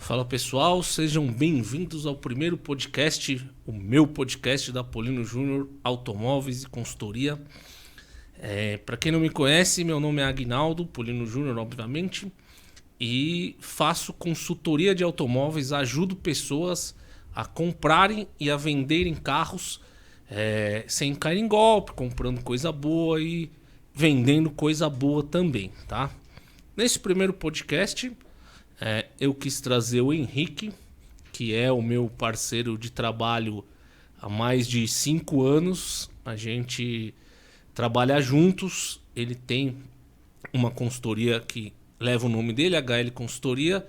Fala pessoal, sejam bem-vindos ao primeiro podcast, o meu podcast da Polino Júnior Automóveis e Consultoria. Para quem não me conhece, meu nome é Aguinaldo, Polino Júnior, obviamente, e faço consultoria de automóveis, ajudo pessoas a comprarem e a venderem carros sem cair em golpe, comprando coisa boa e vendendo coisa boa também, tá? Nesse primeiro podcast, eu quis trazer o Henrique, que é o meu parceiro de trabalho há mais de 5 anos. A gente trabalha juntos. Ele tem uma consultoria que leva o nome dele, HL Consultoria.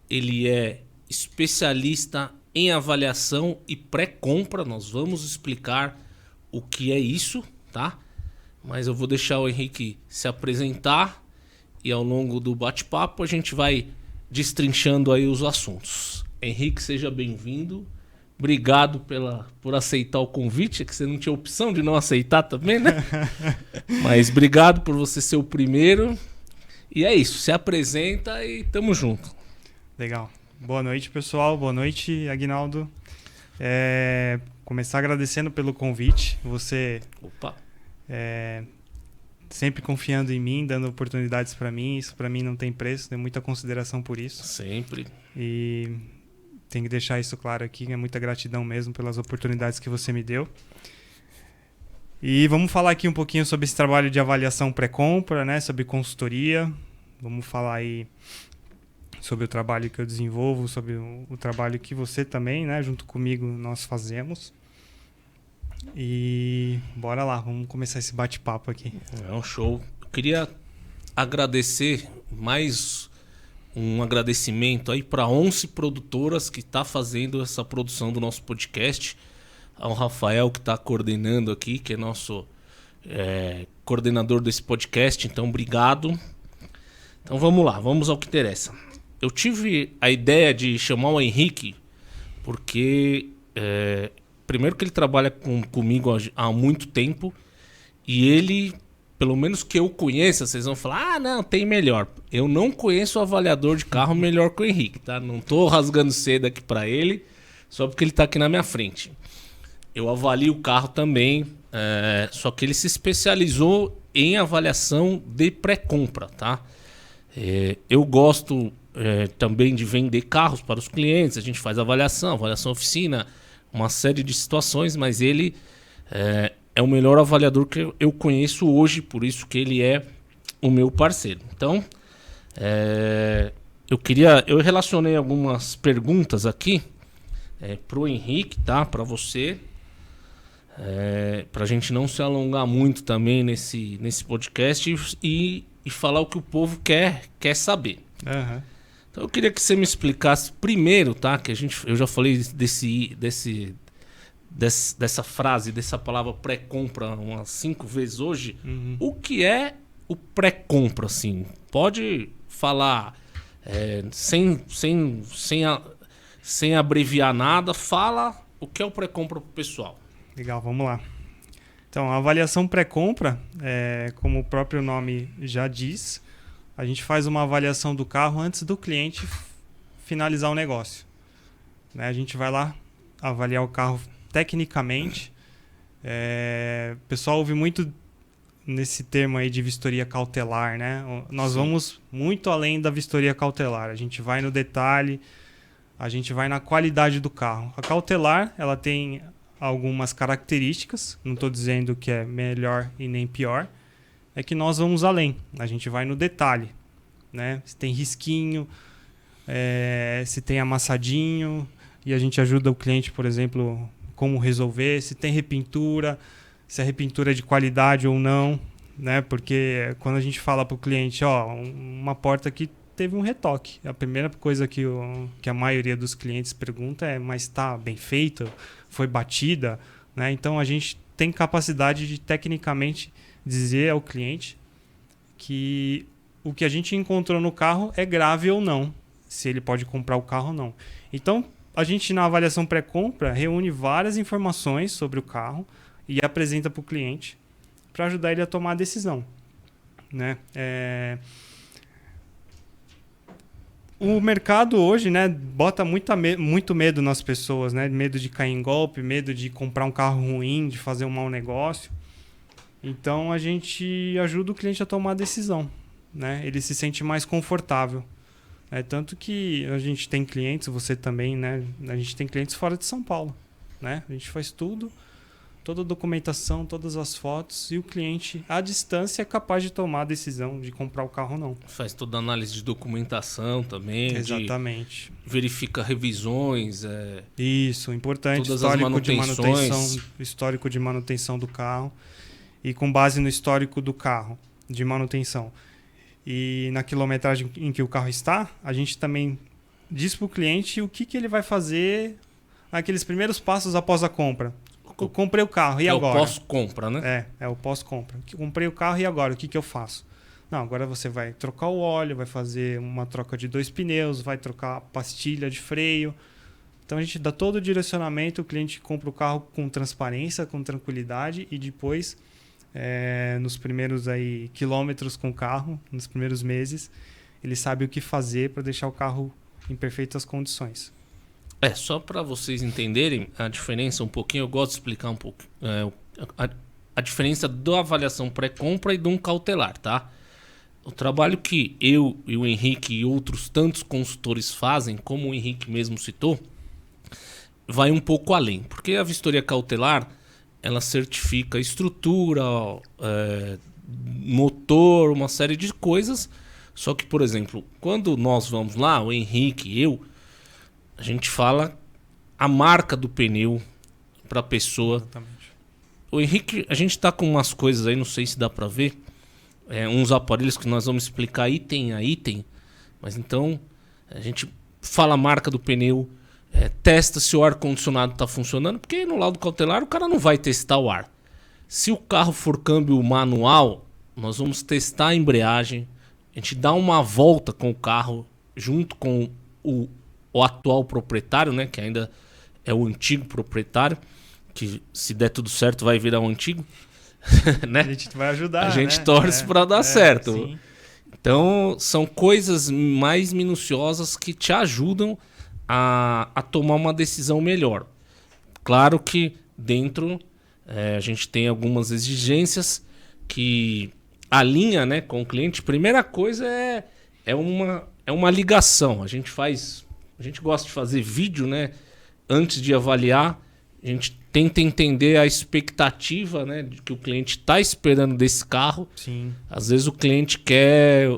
Ele é especialista em avaliação e pré-compra. Nós vamos explicar o que é isso, tá? Mas eu vou deixar o Henrique se apresentar e ao longo do bate-papo a gente vai destrinchando aí os assuntos. Henrique, seja bem-vindo. Obrigado por aceitar o convite, é que você não tinha opção de não aceitar também, né? Mas obrigado por você ser o primeiro. E é isso, se apresenta e tamo junto. Legal. Boa noite, pessoal. Boa noite, Aguinaldo. Começar agradecendo pelo convite. Você sempre confiando em mim, dando oportunidades para mim. Isso para mim não tem preço, tenho muita consideração por isso. Sempre. E tenho que deixar isso claro aqui, é muita gratidão mesmo pelas oportunidades que você me deu. E vamos falar aqui um pouquinho sobre esse trabalho de avaliação pré-compra, né? Sobre consultoria. Vamos falar aí sobre o trabalho que eu desenvolvo, sobre o trabalho que você também, né? Junto comigo, nós fazemos. E bora lá, vamos começar esse bate-papo aqui. É um show. Eu queria agradecer, mais um agradecimento aí para 11 produtoras que tá fazendo essa produção do nosso podcast. Ao Rafael, que está coordenando aqui, que é nosso coordenador desse podcast. Então, obrigado. Então, vamos lá, vamos ao que interessa. Eu tive a ideia de chamar o Henrique porque... primeiro que ele trabalha comigo há muito tempo e ele, pelo menos que eu conheça, vocês vão falar, não, tem melhor. Eu não conheço o avaliador de carro melhor que o Henrique, tá? Não tô rasgando cedo aqui para ele, só porque ele tá aqui na minha frente. Eu avalio o carro também, só que ele se especializou em avaliação de pré-compra, tá? Eu gosto também de vender carros para os clientes, a gente faz avaliação oficina, uma série de situações, mas ele é o melhor avaliador que eu conheço hoje, por isso que ele é o meu parceiro. Então, eu relacionei algumas perguntas aqui pro Henrique, tá? Para você, pra gente não se alongar muito também nesse podcast e falar o que o povo quer saber. Uhum. Então eu queria que você me explicasse primeiro, tá? Que eu já falei dessa frase, dessa palavra pré-compra umas 5 vezes hoje. Uhum. O que é o pré-compra, assim? Pode falar sem abreviar nada. Fala o que é o pré-compra pro pessoal. Legal, vamos lá. Então, a avaliação pré-compra, como o próprio nome já diz, a gente faz uma avaliação do carro antes do cliente finalizar o negócio. Né? A gente vai lá avaliar o carro tecnicamente. O pessoal ouve muito nesse termo aí de vistoria cautelar, né? Nós vamos muito além da vistoria cautelar. A gente vai no detalhe, a gente vai na qualidade do carro. A cautelar, ela tem algumas características, não estou dizendo que é melhor e nem pior, é que nós vamos além, a gente vai no detalhe, né? Se tem risquinho, se tem amassadinho, e a gente ajuda o cliente, por exemplo, como resolver, se tem repintura, se a repintura é de qualidade ou não, né? Porque quando a gente fala para o cliente, uma porta aqui teve um retoque, a primeira coisa que a maioria dos clientes pergunta é, mas está bem feito? Foi batida? Né? Então a gente tem capacidade de tecnicamente dizer ao cliente que o que a gente encontrou no carro é grave ou não, se ele pode comprar o carro ou não. Então a gente na avaliação pré-compra reúne várias informações sobre o carro e apresenta para o cliente para ajudar ele a tomar a decisão. Né? O mercado hoje, né, bota muito medo nas pessoas, né? Medo de cair em golpe, medo de comprar um carro ruim, de fazer um mau negócio. Então a gente ajuda o cliente a tomar a decisão, né? Ele se sente mais confortável. Tanto que a gente tem clientes, você também, né? A gente tem clientes fora de São Paulo, né? A gente faz tudo, toda a documentação, todas as fotos, e o cliente, à distância, é capaz de tomar a decisão de comprar o carro ou não. Faz toda a análise de documentação também. Exatamente. Verifica revisões. Isso, importante. Todas as manutenções. Histórico de manutenção do carro. E com base no histórico do carro, de manutenção, e na quilometragem em que o carro está, a gente também diz para o cliente o que ele vai fazer naqueles primeiros passos após a compra. Eu comprei o carro, e agora? É o pós-compra, né? É o pós-compra. Comprei o carro, e agora? O que eu faço? Não, agora você vai trocar o óleo, vai fazer uma troca de 2 pneus, vai trocar a pastilha de freio. Então a gente dá todo o direcionamento, o cliente compra o carro com transparência, com tranquilidade, e depois... nos primeiros quilômetros com o carro, nos primeiros meses, ele sabe o que fazer para deixar o carro em perfeitas condições. Só para vocês entenderem a diferença um pouquinho, eu gosto de explicar um pouco a diferença da avaliação pré-compra e de um cautelar, tá? O trabalho que eu e o Henrique e outros tantos consultores fazem, como o Henrique mesmo citou, vai um pouco além, porque a vistoria cautelar ela certifica estrutura, motor, uma série de coisas. Só que, por exemplo, quando nós vamos lá, o Henrique e eu, a gente fala a marca do pneu para a pessoa. Exatamente. O Henrique, a gente tá com umas coisas aí, não sei se dá para ver, uns aparelhos que nós vamos explicar item a item. Mas então, a gente fala a marca do pneu, testa se o ar-condicionado está funcionando, porque no laudo cautelar o cara não vai testar o ar. Se o carro for câmbio manual, nós vamos testar a embreagem, a gente dá uma volta com o carro junto com o atual proprietário, né, que ainda é o antigo proprietário, que se der tudo certo vai virar um antigo. Né? A gente vai ajudar, a gente né? torce para dar certo. Sim. Então são coisas mais minuciosas que te ajudam a tomar uma decisão melhor. Claro que dentro a gente tem algumas exigências que alinha, né, com o cliente. Primeira coisa é uma ligação. A gente gosta de fazer vídeo, né, antes de avaliar. A gente tenta entender a expectativa, né, de que o cliente está esperando desse carro. Sim. Às vezes o cliente quer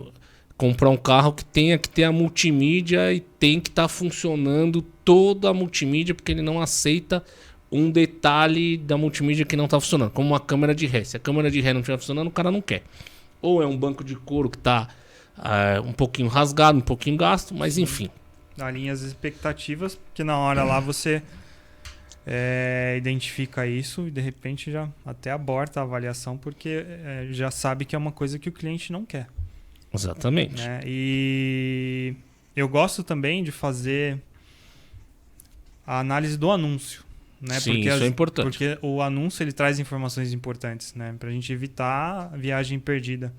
comprar um carro que tenha que ter a multimídia e tem que estar funcionando toda a multimídia, porque ele não aceita um detalhe da multimídia que não está funcionando, como uma câmera de ré. Se a câmera de ré não estiver funcionando, o cara não quer. Ou é um banco de couro que está um pouquinho rasgado, um pouquinho gasto, mas enfim. Alinha as expectativas, que na hora lá você identifica isso e de repente já até aborta a avaliação, porque já sabe que é uma coisa que o cliente não quer. Exatamente. Né? E eu gosto também de fazer a análise do anúncio. Né? Sim, porque isso é importante. Porque o anúncio ele traz informações importantes, né? Para a gente evitar a viagem perdida.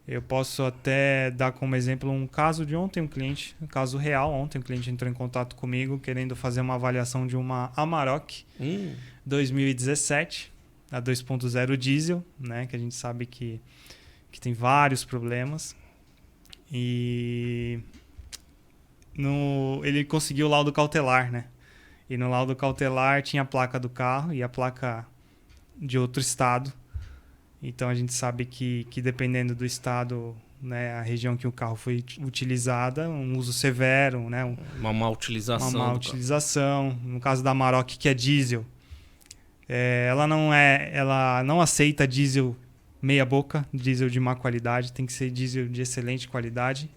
Eu posso até dar como exemplo um caso de ontem, um caso real. Ontem um cliente entrou em contato comigo querendo fazer uma avaliação de uma Amarok 2017, a 2.0 diesel, né? Que a gente sabe que tem vários problemas. E ele conseguiu o laudo cautelar, né? E no laudo cautelar tinha a placa do carro e a placa de outro estado. Então a gente sabe que dependendo do estado, né, a região que o carro foi utilizada, um uso severo, né, uma má utilização. Uma má utilização. No caso da Amarok, que é diesel, ela não aceita diesel meia boca, diesel de má qualidade, tem que ser diesel de excelente qualidade.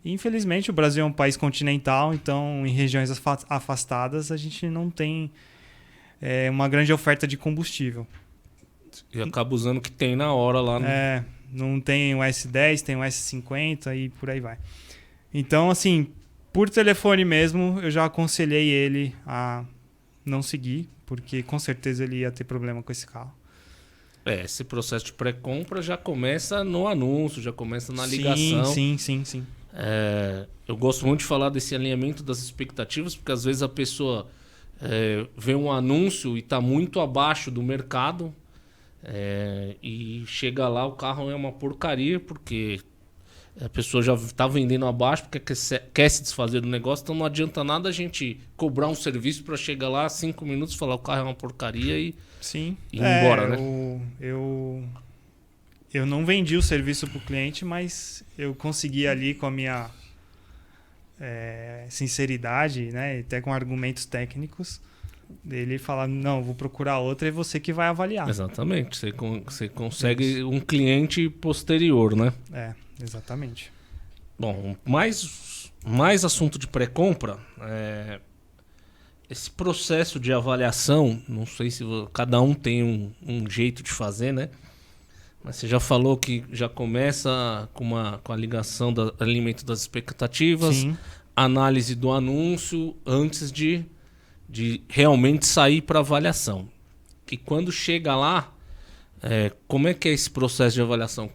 E, infelizmente, o Brasil é um país continental, então em regiões afastadas a gente não tem uma grande oferta de combustível. E acaba usando o que tem na hora lá. Não tem o S10, tem o S50 e por aí vai. Então, assim, por telefone mesmo, eu já aconselhei ele a não seguir, porque com certeza ele ia ter problema com esse carro. Esse processo de pré-compra já começa no anúncio, já começa na ligação. Sim. Eu gosto muito de falar desse alinhamento das expectativas, porque às vezes a pessoa vê um anúncio e está muito abaixo do mercado, e chega lá, o carro é uma porcaria, porque a pessoa já está vendendo abaixo porque quer se desfazer do negócio, então não adianta nada a gente cobrar um serviço para chegar lá 5 minutos e falar o carro é uma porcaria e Sim. ir embora, né? Eu não vendi o serviço para o cliente, mas eu consegui ali com a minha sinceridade, né, até com argumentos técnicos, dele falar, não, vou procurar outra e você que vai avaliar. Exatamente, você consegue um cliente posterior, né? Exatamente. Bom, mais assunto de pré-compra, esse processo de avaliação, não sei se cada um tem um jeito de fazer, né? Mas você já falou que já começa com a ligação do alimento das expectativas, Sim. análise do anúncio antes de realmente sair para avaliação. E quando chega lá, como é que é esse processo de avaliação?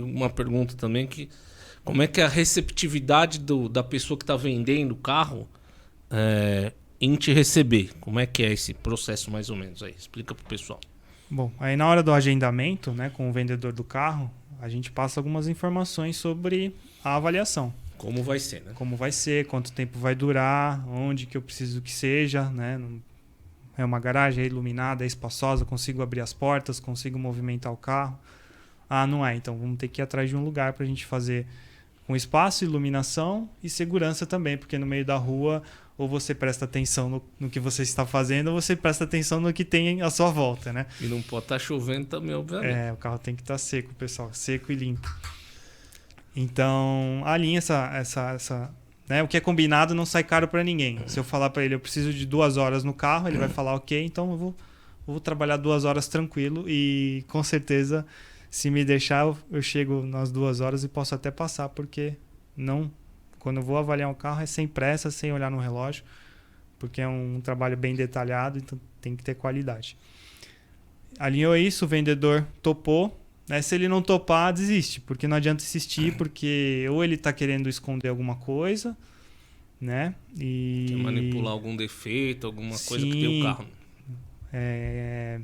Uma pergunta também, como é que é a receptividade da pessoa que está vendendo o carro em te receber? Como é que é esse processo mais ou menos aí? Explica pro pessoal. Bom, aí na hora do agendamento, né, com o vendedor do carro, a gente passa algumas informações sobre a avaliação. Como vai ser, né? Como vai ser, quanto tempo vai durar, onde que eu preciso que seja, né? É uma garagem iluminada, é espaçosa, consigo abrir as portas, consigo movimentar o carro. Ah, não é, então vamos ter que ir atrás de um lugar para a gente fazer com espaço, iluminação e segurança também, porque no meio da rua ou você presta atenção no que você está fazendo ou você presta atenção no que tem à sua volta, né? E não pode estar chovendo também, obviamente. O carro tem que estar seco, pessoal, seco e limpo. Então, alinha né? O que é combinado não sai caro para ninguém. Se eu falar para ele, eu preciso de 2 horas no carro, ele vai falar, ok, então eu vou trabalhar 2 horas tranquilo e com certeza, se me deixar, eu chego nas 2 horas e posso até passar, porque quando eu vou avaliar um carro é sem pressa, sem olhar no relógio, porque é um trabalho bem detalhado, então tem que ter qualidade. Alinhou isso, o vendedor topou. Se ele não topar, desiste, porque não adianta insistir, porque ou ele está querendo esconder alguma coisa, né? Quer manipular algum defeito, alguma coisa que tem o carro.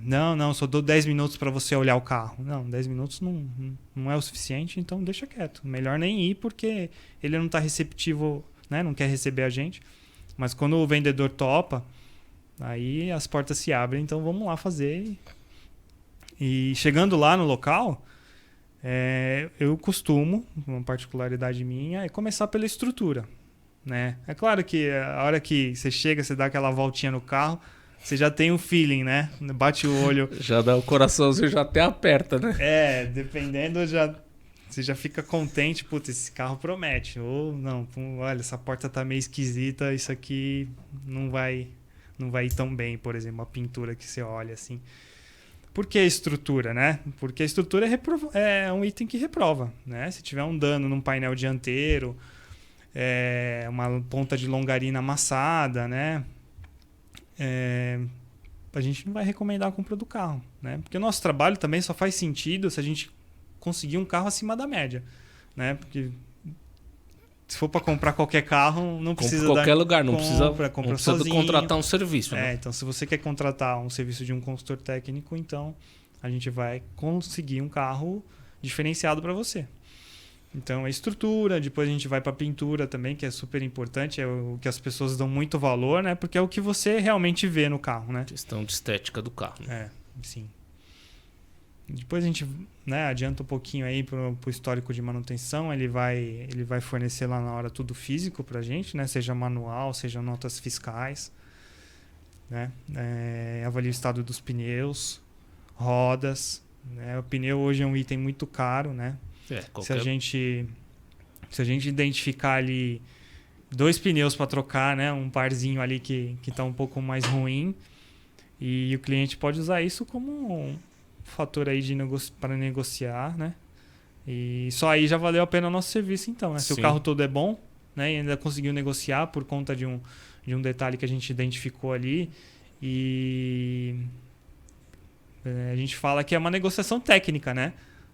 Não, só dou 10 minutos para você olhar o carro. Não, 10 minutos não é o suficiente, então deixa quieto. Melhor nem ir, porque ele não está receptivo, né? Não quer receber a gente. Mas quando o vendedor topa, aí as portas se abrem, então vamos lá fazer. E chegando lá no local, eu costumo, uma particularidade minha, é começar pela estrutura, né? É claro que a hora que você chega, você dá aquela voltinha no carro, você já tem um feeling, né? Bate o olho. Já dá o coraçãozinho, já até aperta, né? Dependendo, você já fica contente, putz, esse carro promete. Ou não, olha, essa porta tá meio esquisita, isso aqui não vai ir tão bem, por exemplo, a pintura que você olha assim. Por que a estrutura, né? Porque a estrutura é um item que reprova, né? Se tiver um dano num painel dianteiro, uma ponta de longarina amassada, né? A gente não vai recomendar a compra do carro, né? Porque o nosso trabalho também só faz sentido se a gente conseguir um carro acima da média, né? Porque se for para comprar qualquer carro, não precisa qualquer lugar, não precisa sozinho. Contratar um serviço, né? Então se você quer contratar um serviço de um consultor técnico, então a gente vai conseguir um carro diferenciado para você. Então a estrutura, depois a gente vai para a pintura também, que é super importante, é o que as pessoas dão muito valor, né? Porque é o que você realmente vê no carro, né? Questão de estética do carro. Né? Sim. Depois a gente, né, adianta um pouquinho aí pro histórico de manutenção, ele vai fornecer lá na hora tudo físico pra gente, né, seja manual, seja notas fiscais, né, avalia o estado dos pneus, rodas, né, o pneu hoje é um item muito caro, né, se a gente identificar ali 2 pneus para trocar, né, um parzinho ali que tá um pouco mais ruim, e o cliente pode usar isso como um fator aí para negociar, né? E só aí já valeu a pena o nosso serviço, então, né? Se o carro todo é bom, né? E ainda conseguiu negociar por conta de um detalhe que a gente identificou ali. E a gente fala que é uma negociação técnica, né?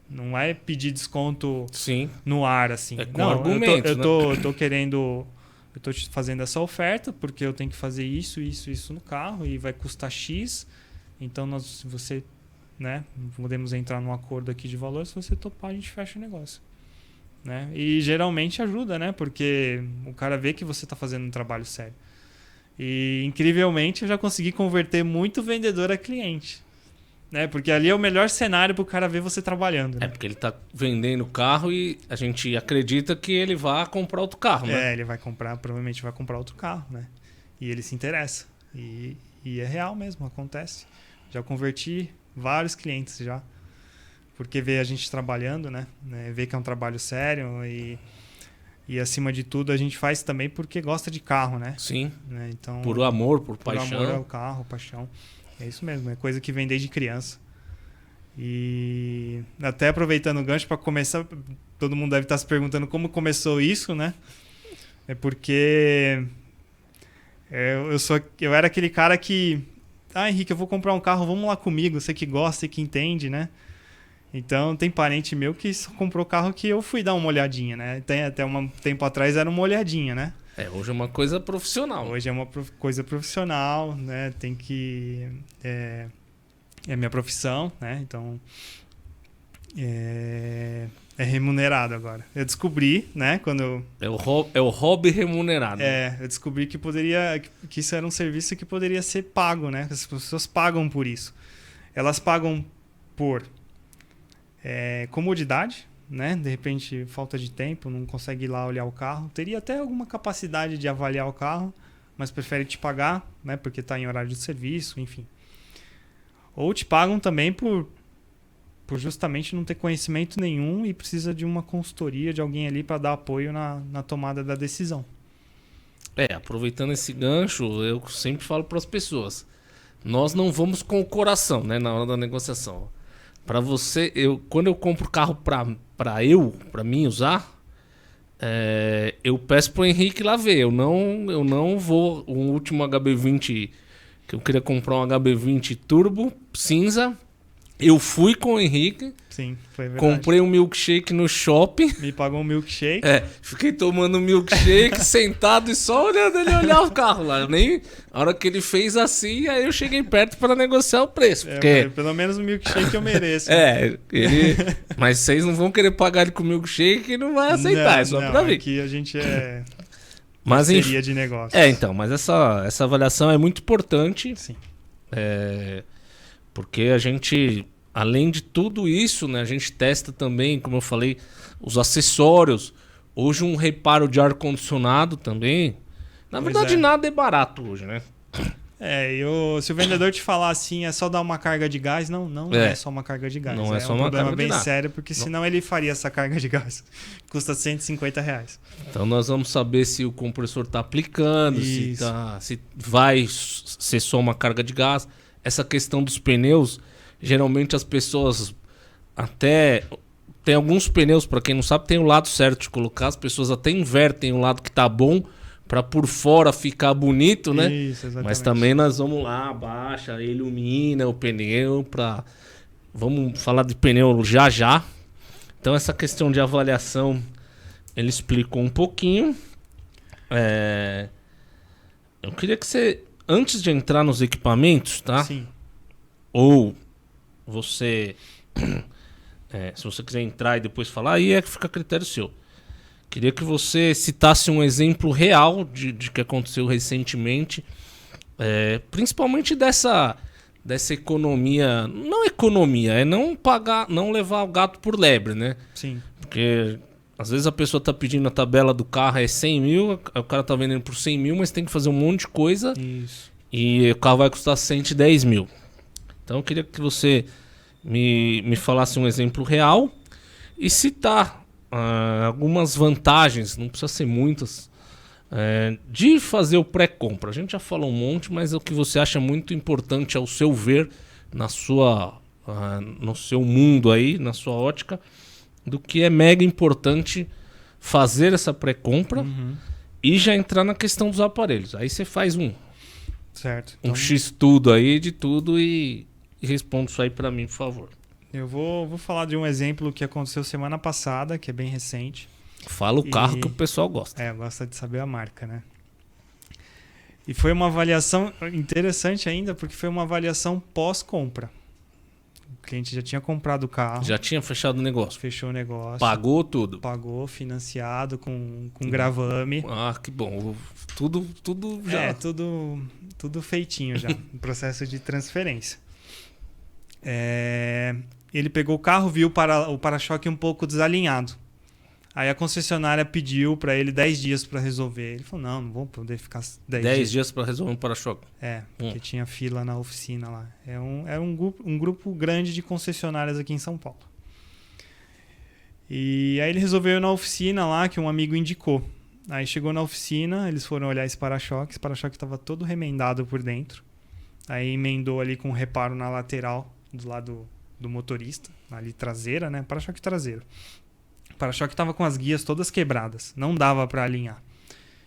Não é pedir desconto Sim. no ar, assim. É com não, argumento, eu tô querendo... Eu tô te fazendo essa oferta porque eu tenho que fazer isso no carro e vai custar X. Então, se você, né, podemos entrar num acordo aqui de valor. Se você topar, a gente fecha o negócio. Né? E geralmente ajuda, né? Porque o cara vê que você tá fazendo um trabalho sério. E, incrivelmente, eu já consegui converter muito vendedor a cliente. Né? Porque ali é o melhor cenário pro cara ver você trabalhando. Né? É porque ele tá vendendo o carro e a gente acredita que ele vai comprar outro carro, né? Ele vai comprar, provavelmente vai comprar outro carro, né? E ele se interessa. E é real mesmo, acontece. Já converti vários clientes já. Porque vê a gente trabalhando, né? Vê que é um trabalho sério e acima de tudo a gente faz também porque gosta de carro, né? Sim. Né? Então, por amor, por paixão. Por amor ao carro, paixão. É isso mesmo, é coisa que vem desde criança. E até aproveitando o gancho para começar, todo mundo deve estar se perguntando como começou isso, né? É porque eu era aquele cara que, Henrique, eu vou comprar um carro, vamos lá comigo, você que gosta e que entende, né? Então tem parente meu que só comprou carro que eu fui dar uma olhadinha, né? Até um tempo atrás era uma olhadinha, né? Hoje é uma coisa profissional. Hoje é uma coisa profissional, né? Tem que... É minha profissão, né? Então... É remunerado agora. Eu descobri, né? Quando eu... É o hobby remunerado. Eu descobri que isso era um serviço que poderia ser pago, né? As pessoas pagam por isso. Elas pagam por comodidade, né? De repente, falta de tempo, não consegue ir lá olhar o carro. Teria até alguma capacidade de avaliar o carro, mas prefere te pagar, né? Porque está em horário de serviço, enfim. Ou te pagam também por justamente não ter conhecimento nenhum e precisa de uma consultoria, de alguém ali para dar apoio na tomada da decisão. Aproveitando esse gancho, eu sempre falo para as pessoas, nós não vamos com o coração, né? Na hora da negociação. Para você, quando eu compro carro para mim usar, eu peço pro Henrique lá ver. Eu não vou. O último HB20 que eu queria comprar, um HB20 Turbo cinza. Eu fui com o Henrique. Sim, foi verdade. Comprei um milkshake no shopping. Me pagou um milkshake. Fiquei tomando um milkshake, sentado e só olhando ele olhar o carro lá. A hora que ele fez assim, aí eu cheguei perto para negociar o preço. Porque... pelo menos o milkshake eu mereço. Mas vocês não vão querer pagar ele com milkshake e não vai aceitar, é só pra ver. Aqui a gente mas parceria de negócio. Então, mas essa avaliação é muito importante. Sim. Porque a gente, além de tudo isso, né, a gente testa também, como eu falei, os acessórios. Hoje um reparo de ar-condicionado também. Na verdade, nada é barato hoje, né? Se o vendedor te falar assim, é só dar uma carga de gás, não é só uma carga de gás. Não é só uma carga de gás. É um problema bem sério, porque senão ele faria essa carga de gás. Custa R$150. Então nós vamos saber se o compressor está aplicando, se vai ser só uma carga de gás. Essa questão dos pneus, geralmente as pessoas até... Tem alguns pneus, para quem não sabe, tem o lado certo de colocar. As pessoas até invertem o lado que tá bom para por fora ficar bonito, né? Isso, exatamente. Mas também nós vamos lá, abaixa, ilumina o pneu para... Vamos falar de pneu já. Então essa questão de avaliação, ele explicou um pouquinho. Eu queria que você... Antes de entrar nos equipamentos, tá? Sim. Ou você... se você quiser entrar e depois falar, aí fica a critério seu. Queria que você citasse um exemplo real de que aconteceu recentemente. Principalmente dessa economia... Não economia, é não levar o gato por lebre, né? Sim. Porque... Às vezes a pessoa tá pedindo a tabela do carro 100 mil, o cara tá vendendo por 100 mil, mas tem que fazer um monte de coisa. Isso. E o carro vai custar 110 mil. Então eu queria que você me falasse um exemplo real e citar algumas vantagens, não precisa ser muitas, de fazer o pré-compra. A gente já falou um monte, mas é o que você acha muito importante ao seu ver, no seu mundo aí, na sua ótica, do que é mega importante fazer essa pré-compra e já entrar na questão dos aparelhos. Aí você faz certo. Um X tudo aí de tudo e responde isso aí para mim, por favor. Eu vou falar de um exemplo que aconteceu semana passada, que é bem recente. Fala o carro que o pessoal gosta. Gosta de saber a marca, né? E foi uma avaliação interessante ainda, porque foi uma avaliação pós-compra. O cliente já tinha comprado o carro. Já tinha fechado o negócio. Fechou o negócio. Pagou tudo. Pagou, financiado, com gravame. Ah, que bom. Tudo já. Tudo feitinho já, no processo de transferência. Ele pegou o carro, viu o para-choque um pouco desalinhado. Aí a concessionária pediu para ele 10 dias para resolver. Ele falou, não vou poder ficar 10 dias para resolver um para-choque. Porque tinha fila na oficina lá. Era um grupo grande de concessionárias aqui em São Paulo. E aí ele resolveu ir na oficina lá, que um amigo indicou. Aí chegou na oficina, eles foram olhar esse para-choque estava todo remendado por dentro. Aí emendou ali com um reparo na lateral, do lado do motorista, ali traseira, né? Para-choque traseiro. O para-choque estava com as guias todas quebradas, não dava para alinhar.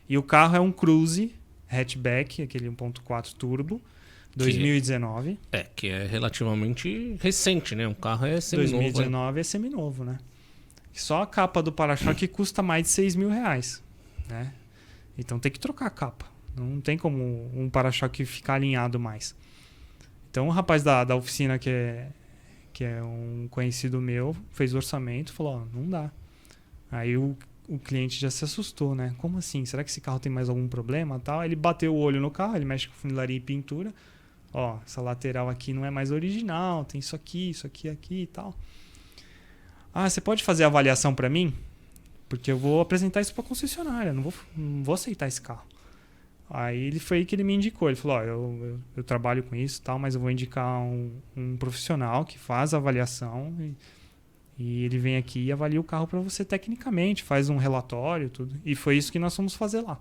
E o carro é um Cruze hatchback, aquele 1.4 turbo, 2019. Que é relativamente recente, né? Um carro é seminovo. 2019 é seminovo, né? Só a capa do para-choque custa mais de R$6.000, né? Então tem que trocar a capa. Não tem como um para-choque ficar alinhado mais. Então o rapaz da oficina, que é um conhecido meu, fez o orçamento e falou, não dá. Aí o cliente já se assustou, né? Como assim? Será que esse carro tem mais algum problema? Tal? Aí ele bateu o olho no carro, ele mexe com funilaria e pintura. Essa lateral aqui não é mais original, tem isso aqui e tal. Você pode fazer a avaliação para mim? Porque eu vou apresentar isso para a concessionária, não vou aceitar esse carro. Aí foi aí que ele me indicou. Ele falou, eu trabalho com isso e tal, mas eu vou indicar um profissional que faz a avaliação e ele vem aqui e avalia o carro para você tecnicamente, faz um relatório, tudo. E foi isso que nós fomos fazer lá.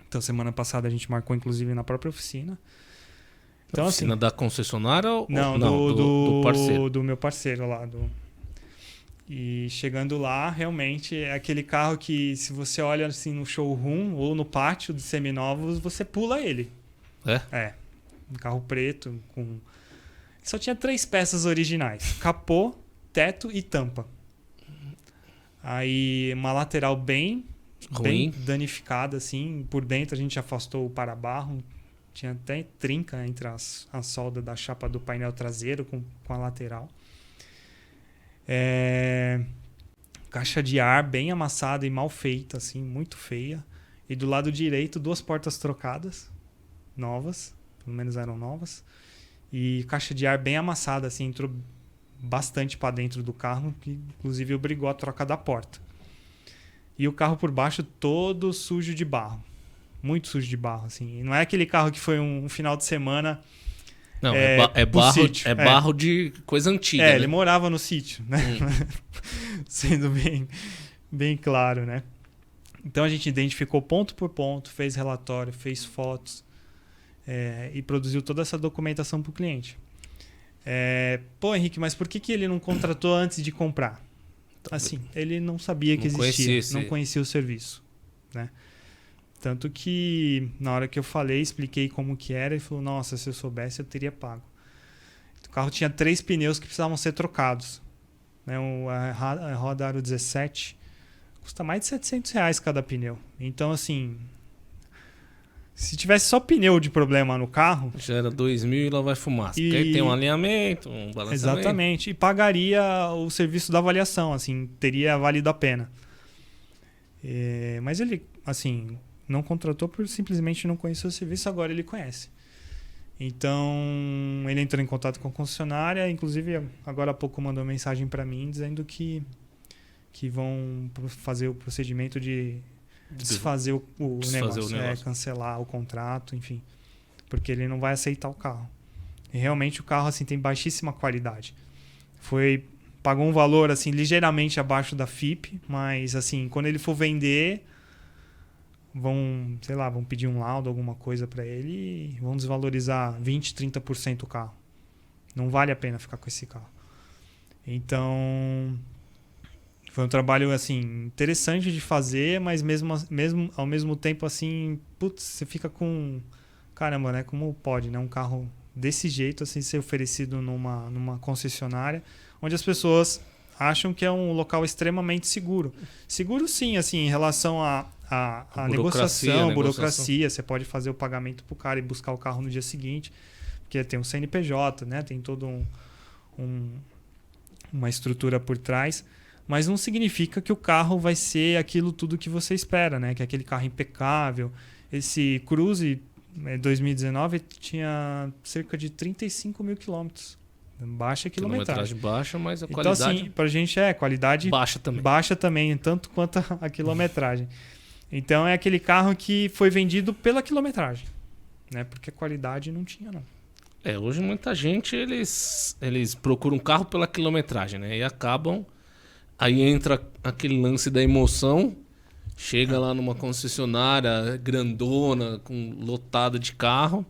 Então, semana passada a gente marcou, inclusive, na própria oficina. Então, oficina assim, da concessionária ou não, do parceiro? Do meu parceiro lá. E chegando lá, realmente é aquele carro que, se você olha assim no showroom ou no pátio de seminovos, você pula ele. Um carro preto com... Só tinha 3 peças originais: capô, teto e tampa. Aí uma lateral bem danificada, assim. Por dentro a gente afastou o para-barro. Tinha até trinca entre a solda da chapa do painel traseiro com a lateral. Caixa de ar bem amassada e mal feita, assim, muito feia. E do lado direito, 2 portas trocadas, novas, pelo menos eram novas. E caixa de ar bem amassada, assim, entrou bastante para dentro do carro, que inclusive obrigou a troca da porta. E o carro por baixo todo sujo de barro, muito sujo de barro, assim. E não é aquele carro que foi um final de semana... Não, é barro de coisa antiga. Né? Ele morava no sítio, né? Sendo bem claro, né? Então a gente identificou ponto por ponto, fez relatório, fez fotos e produziu toda essa documentação para o cliente. Henrique, mas por que ele não contratou antes de comprar? Assim, ele não sabia que existia, não conhecia o serviço, né? Tanto que, na hora que eu falei, expliquei como que era, ele falou, nossa, se eu soubesse, eu teria pago. O carro tinha 3 pneus que precisavam ser trocados. Né? A roda Aro 17 custa mais de R$700 cada pneu. Então, assim, se tivesse só pneu de problema no carro... Já era 2.000 e lá vai fumaça. Porque aí tem um alinhamento, um balanceamento. Exatamente. E pagaria o serviço da avaliação, assim, teria valido a pena. Mas ele, assim... não contratou por simplesmente não conhecer o serviço, agora ele conhece. Então, ele entrou em contato com a concessionária, inclusive agora há pouco mandou uma mensagem para mim dizendo que vão fazer o procedimento de desfazer o negócio, cancelar o contrato, enfim, porque ele não vai aceitar o carro. E realmente o carro assim tem baixíssima qualidade. Pagou um valor assim ligeiramente abaixo da FIP, mas assim, quando ele for vender, vão pedir um laudo, alguma coisa para ele e vão desvalorizar 20%, 30% o carro. Não vale a pena ficar com esse carro. Então, foi um trabalho assim interessante de fazer, mas mesmo ao mesmo tempo assim, putz, você fica com caramba, né? Como pode, né? Um carro desse jeito, assim, ser oferecido numa concessionária, onde as pessoas acham que é um local extremamente seguro. Seguro sim, assim, em relação à negociação, burocracia. Você pode fazer o pagamento pro cara e buscar o carro no dia seguinte, porque tem um CNPJ, né? Tem todo uma estrutura por trás. Mas não significa que o carro vai ser aquilo tudo que você espera, né? Que é aquele carro impecável. Esse Cruze 2019 tinha cerca de 35 mil quilômetros. Baixa quilometragem. Baixa, mas a então, qualidade... assim, pra gente qualidade baixa também, tanto quanto a quilometragem. Então é aquele carro que foi vendido pela quilometragem, né? Porque a qualidade não tinha, não. Hoje muita gente, eles procuram um carro pela quilometragem, né? E acabam... Aí entra aquele lance da emoção, chega lá numa concessionária grandona, lotada de carro,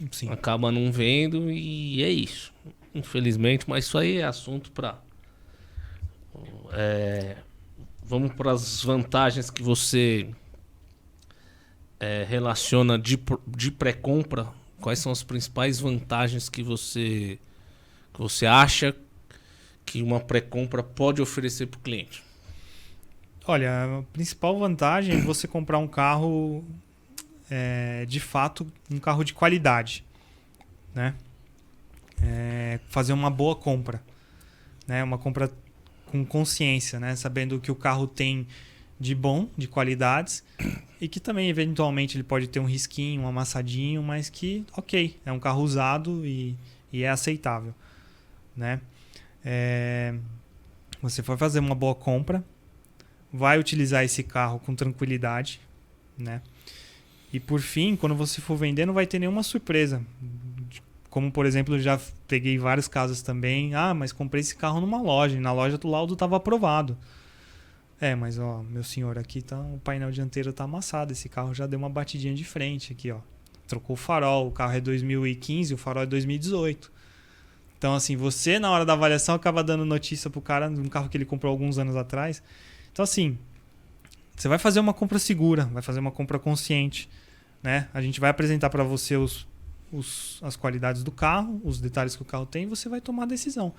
Sim. Acaba não vendo e é isso. Infelizmente, mas isso aí é assunto para... vamos para as vantagens que você relaciona de pré-compra. Quais são as principais vantagens que você acha que uma pré-compra pode oferecer para o cliente? Olha, a principal vantagem é você comprar um carro, de fato, um carro de qualidade, né? Fazer uma boa compra, né? Uma compra com consciência, né? Sabendo o que o carro tem de bom, de qualidades, e que também, eventualmente, ele pode ter um risquinho, um amassadinho, mas que, ok, é um carro usado e é aceitável, né? Você vai fazer uma boa compra, vai utilizar esse carro com tranquilidade, né? E por fim, quando você for vender, não vai ter nenhuma surpresa. Como, por exemplo, eu já peguei vários casos também. Mas comprei esse carro numa loja, e na loja o laudo estava aprovado. Mas ó, meu senhor, aqui tá, o painel dianteiro tá amassado, esse carro já deu uma batidinha de frente aqui, ó. Trocou o farol, o carro é 2015, o farol é 2018. Então, assim, você na hora da avaliação acaba dando notícia pro cara de um carro que ele comprou alguns anos atrás. Então, assim, você vai fazer uma compra segura, vai fazer uma compra consciente, né? A gente vai apresentar para você as qualidades do carro, os detalhes que o carro tem, e você vai tomar a decisão,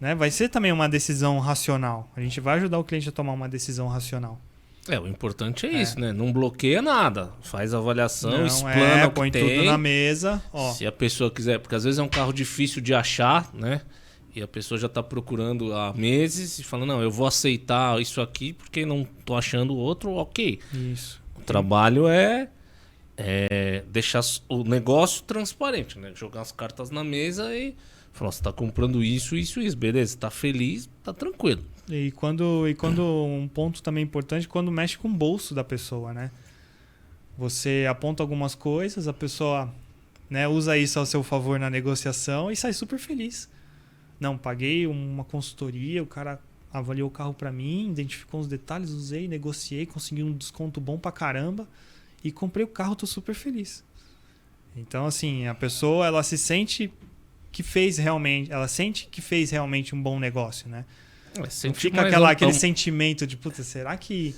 né? Vai ser também uma decisão racional. A gente vai ajudar o cliente a tomar uma decisão racional. O importante é isso, né? Não bloqueia nada. Faz a avaliação, explana o que põe tem, tudo na mesa. Ó. Se a pessoa quiser, porque às vezes é um carro difícil de achar, né? E a pessoa já está procurando há meses e fala, não, eu vou aceitar isso aqui porque não tô achando outro, ok. Isso. O trabalho é deixar o negócio transparente, né? Jogar as cartas na mesa e falar, você está comprando isso, isso, isso. Beleza, está feliz, tá tranquilo. E quando um ponto também importante, quando mexe com o bolso da pessoa, né? Você aponta algumas coisas, a pessoa, né, usa isso ao seu favor na negociação e sai super feliz. Não, paguei uma consultoria, o cara avaliou o carro para mim, identificou os detalhes, usei, negociei, consegui um desconto bom pra caramba e comprei o carro, tô super feliz. Então, assim, a pessoa, ela sente que fez realmente um bom negócio, né? Não fica aquele sentimento de, puta, será que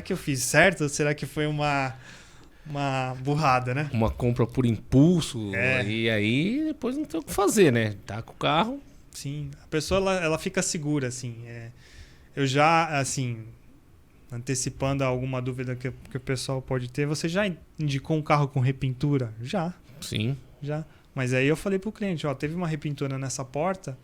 eu fiz certo? Ou será que foi uma burrada, né? Uma compra por impulso, e aí depois não tem o que fazer, né? Tá com o carro. Sim, a pessoa ela fica segura, assim. Eu já, assim, antecipando alguma dúvida que o pessoal pode ter, você já indicou um carro com repintura? Já. Sim. Já. Mas aí eu falei pro cliente, ó, teve uma repintura nessa porta,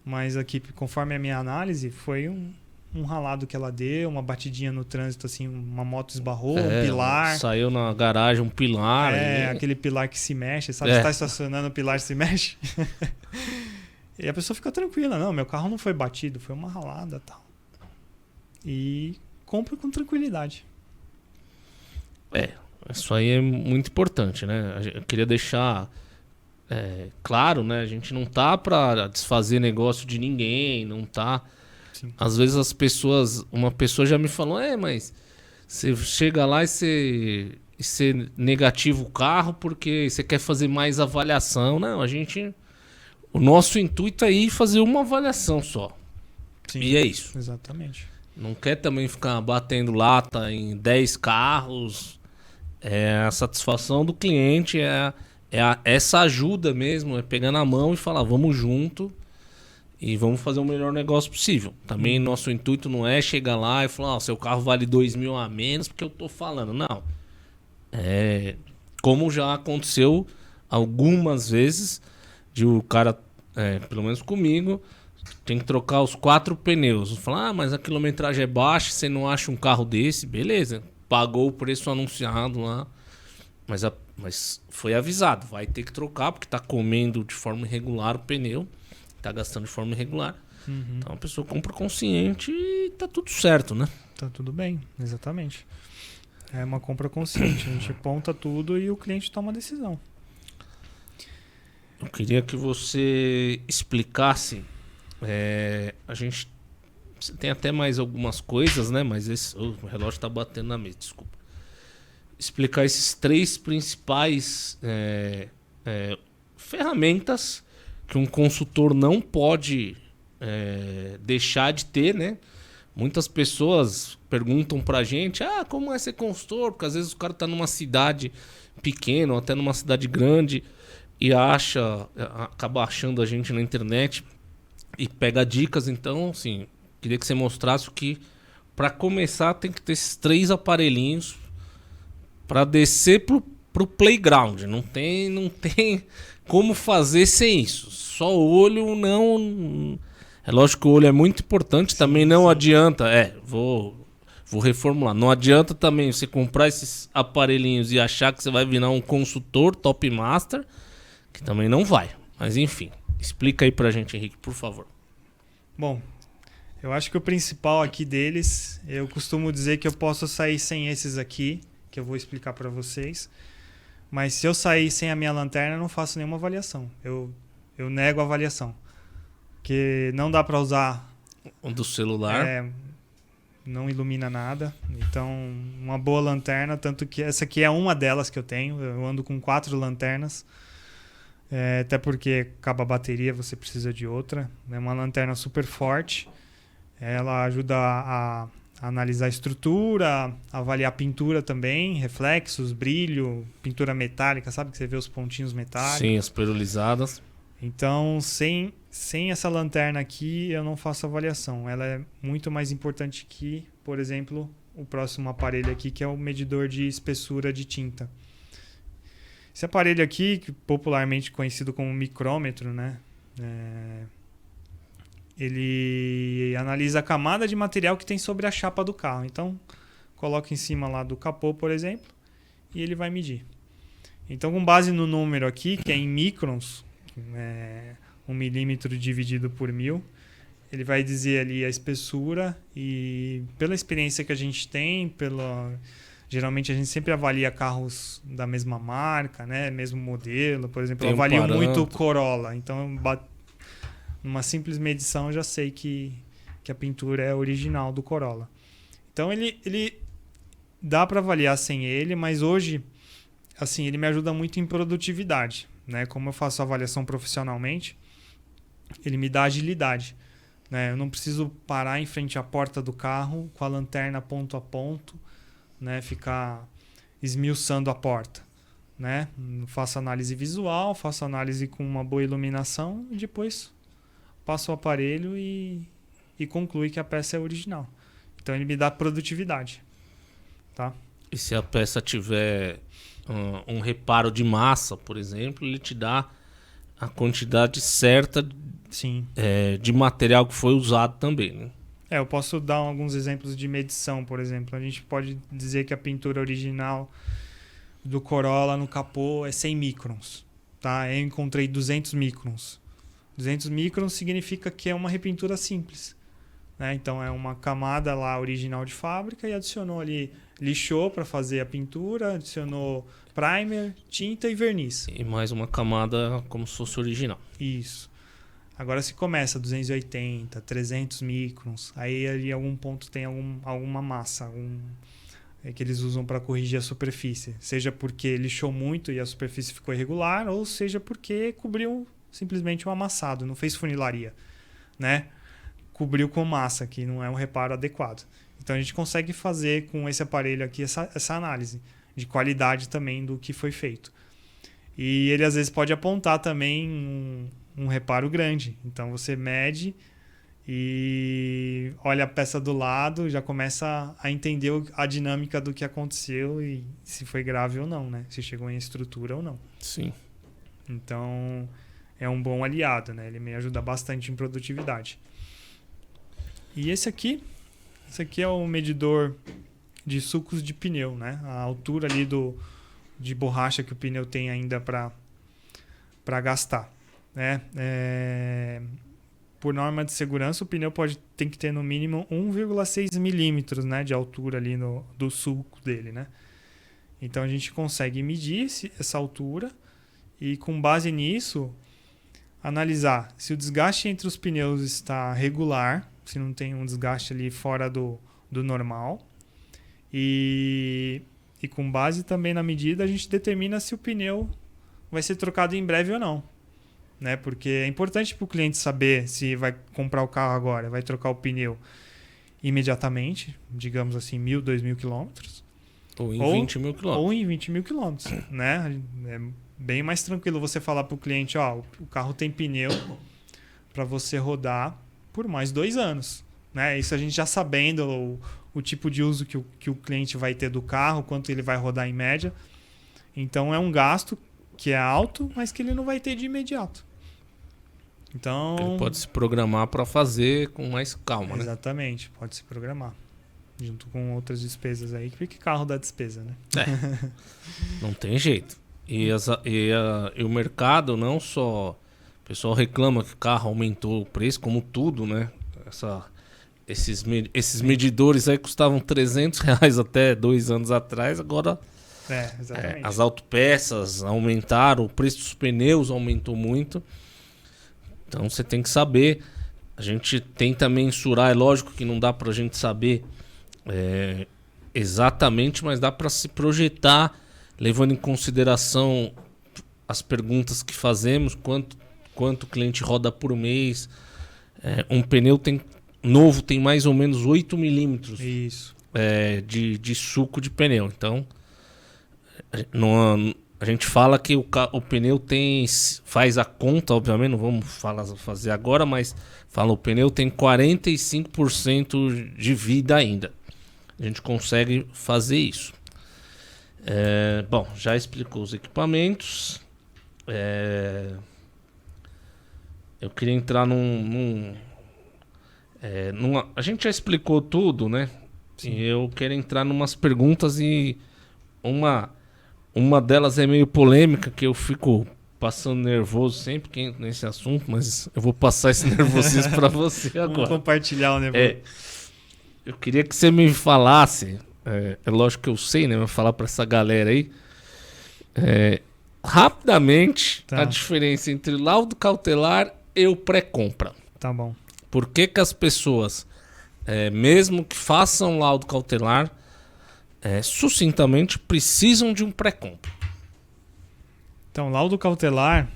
mas aqui, conforme a minha análise, foi um ralado que ela deu, uma batidinha no trânsito, assim, uma moto esbarrou, um pilar. Saiu na garagem um pilar. Aquele pilar que se mexe, sabe? Você tá estacionando, o pilar se mexe. E a pessoa fica tranquila, não, meu carro não foi batido, foi uma ralada e tal. E compra com tranquilidade. Isso aí é muito importante, né? Eu queria deixar claro, né? A gente não tá para desfazer negócio de ninguém, não tá... Sim. Às vezes uma pessoa já me falou, mas você chega lá e você negativa o carro porque você quer fazer mais avaliação. Não, o nosso intuito é ir fazer uma avaliação só. Sim, e é isso. Exatamente. Não quer também ficar batendo lata em 10 carros. A satisfação do cliente é essa ajuda mesmo, é pegar na mão e falar, vamos junto e vamos fazer o melhor negócio possível. Também nosso intuito não é chegar lá e falar, seu carro vale 2.000 a menos porque eu tô falando. Não. Como já aconteceu algumas vezes, de o cara, pelo menos comigo, tem que trocar os 4 pneus. Falar, mas a quilometragem é baixa, você não acha um carro desse? Beleza, pagou o preço anunciado lá, mas foi avisado, vai ter que trocar porque tá comendo de forma irregular o pneu, tá gastando de forma irregular. Então a pessoa compra consciente e tá tudo certo, né? Tá tudo bem, exatamente. É uma compra consciente, a gente aponta tudo e o cliente toma a decisão. Eu queria que você explicasse. Você tem até mais algumas coisas, né? Mas o relógio tá batendo na mesa, desculpa. Explicar esses 3 principais ferramentas que um consultor não pode deixar de ter, né? Muitas pessoas perguntam pra gente, como é ser consultor? Porque às vezes o cara tá numa cidade pequena ou até numa cidade grande e acaba achando a gente na internet e pega dicas. Então, assim, queria que você mostrasse o que, para começar, tem que ter esses 3 aparelhinhos para descer pro playground. Não tem como fazer sem isso. Só o olho não... É lógico que o olho é muito importante, também não adianta... Vou reformular. Não adianta também você comprar esses aparelhinhos e achar que você vai virar um consultor top master, que também não vai. Mas enfim, explica aí pra gente, Henrique, por favor. Bom, eu acho que o principal aqui deles, eu costumo dizer que eu posso sair sem esses aqui, que eu vou explicar pra vocês. Mas se eu sair sem a minha lanterna, eu não faço nenhuma avaliação. Eu nego a avaliação. Porque não dá pra usar... Um do celular. Não ilumina nada. Então, uma boa lanterna, tanto que essa aqui é uma delas que eu tenho. Eu ando com 4 lanternas. Até porque acaba a bateria, você precisa de outra. É uma lanterna super forte. Ela ajuda a analisar a estrutura, avaliar a pintura também, reflexos, brilho, pintura metálica, sabe que você vê os pontinhos metálicos? Sim, as perolizadas. Então, sem essa lanterna aqui, eu não faço avaliação. Ela é muito mais importante que, por exemplo, o próximo aparelho aqui, que é o medidor de espessura de tinta. Esse aparelho aqui, que popularmente conhecido como micrômetro, né? Ele analisa a camada de material que tem sobre a chapa do carro. Então, coloca em cima lá do capô, por exemplo, e ele vai medir. Então, com base no número aqui, que é em microns, 1 milímetro dividido por 1000, ele vai dizer ali a espessura, e pela experiência que a gente tem, geralmente a gente sempre avalia carros da mesma marca, né? Mesmo modelo. Por exemplo, eu avalio muito Corolla. Então, numa simples medição, eu já sei que a pintura é original do Corolla. Então, ele dá para avaliar sem ele, mas hoje, assim, ele me ajuda muito em produtividade, né? Como eu faço avaliação profissionalmente, ele me dá agilidade, né? Eu não preciso parar em frente à porta do carro com a lanterna ponto a ponto, né? Ficar esmiuçando a porta, né? Faço análise visual, faço análise com uma boa iluminação e depois passo o aparelho e conclui que a peça é original. Então ele me dá produtividade, tá? E se a peça tiver um reparo de massa, por exemplo, ele te dá a quantidade certa de material que foi usado também, né? Eu posso dar alguns exemplos de medição, por exemplo. A gente pode dizer que a pintura original do Corolla no capô é 100 microns, tá? Eu encontrei 200 microns. 200 microns significa que é uma repintura simples, né? Então é uma camada lá original de fábrica e adicionou ali, lixou para fazer a pintura, adicionou primer, tinta e verniz. E mais uma camada como se fosse original. Isso. Agora se começa 280, 300 microns, aí ali em algum ponto tem alguma massa, que eles usam para corrigir a superfície. Seja porque lixou muito e a superfície ficou irregular, ou seja porque cobriu simplesmente um amassado, não fez funilaria, né? Cobriu com massa, que não é um reparo adequado. Então a gente consegue fazer com esse aparelho aqui essa análise de qualidade também do que foi feito. E ele às vezes pode apontar também um reparo grande. Então você mede e olha a peça do lado, já começa a entender a dinâmica do que aconteceu e se foi grave ou não, né? Se chegou em estrutura ou não. Sim. Então é um bom aliado, né? Ele me ajuda bastante em produtividade. E esse aqui é o medidor de sucos de pneu, né? A altura ali de borracha que o pneu tem ainda para gastar, né? Por norma de segurança, o pneu tem que ter no mínimo 1,6 milímetros, né, de altura ali do sulco dele, né? Então a gente consegue medir essa altura e, com base nisso, analisar se o desgaste entre os pneus está regular, se não tem um desgaste ali fora do normal. E com base também na medida, a gente determina se o pneu vai ser trocado em breve ou não. Né? Porque é importante para o cliente saber se vai comprar o carro agora, vai trocar o pneu imediatamente, digamos assim, 1.000, 2.000 quilômetros. Ou em 20 mil quilômetros. Ou em 20 mil quilômetros. Né? É bem mais tranquilo você falar para o cliente, ó, o carro tem pneu para você rodar por mais 2 anos. Né? Isso a gente já sabendo o tipo de uso que o cliente vai ter do carro, quanto ele vai rodar em média. Então é um gasto que é alto, mas que ele não vai ter de imediato. Então, ele pode se programar para fazer com mais calma, né? Exatamente, pode se programar. Junto com outras despesas aí, porque carro dá despesa, né? Não tem jeito. E o mercado, não só... O pessoal reclama que o carro aumentou o preço, como tudo, né? Esses medidores aí custavam R$300 até 2 anos atrás, agora... exatamente. As autopeças aumentaram, o preço dos pneus aumentou muito. Então você tem que saber. A gente tenta mensurar, é lógico que não dá pra gente saber exatamente, mas dá pra se projetar, levando em consideração as perguntas que fazemos, quanto o cliente roda por mês. Um pneu novo tem mais ou menos 8 milímetros de suco de pneu. Então, a gente fala que o pneu faz a conta, obviamente, não vamos fazer agora, mas o pneu tem 45% de vida ainda. A gente consegue fazer isso. Bom, já explicou os equipamentos. Eu queria entrar a gente já explicou tudo, né? Sim. E eu quero entrar numas perguntas e uma delas é meio polêmica, que eu fico passando nervoso sempre que entro nesse assunto, mas eu vou passar esse nervosismo para você agora. Vamos compartilhar o nervoso. Eu queria que você me falasse, é lógico que eu sei, né? Vou falar para essa galera aí, rapidamente, a diferença entre laudo cautelar e o pré-compra. Tá bom. Por que as pessoas, mesmo que façam laudo cautelar, sucintamente precisam de um pré-compra? Então, laudo cautelar,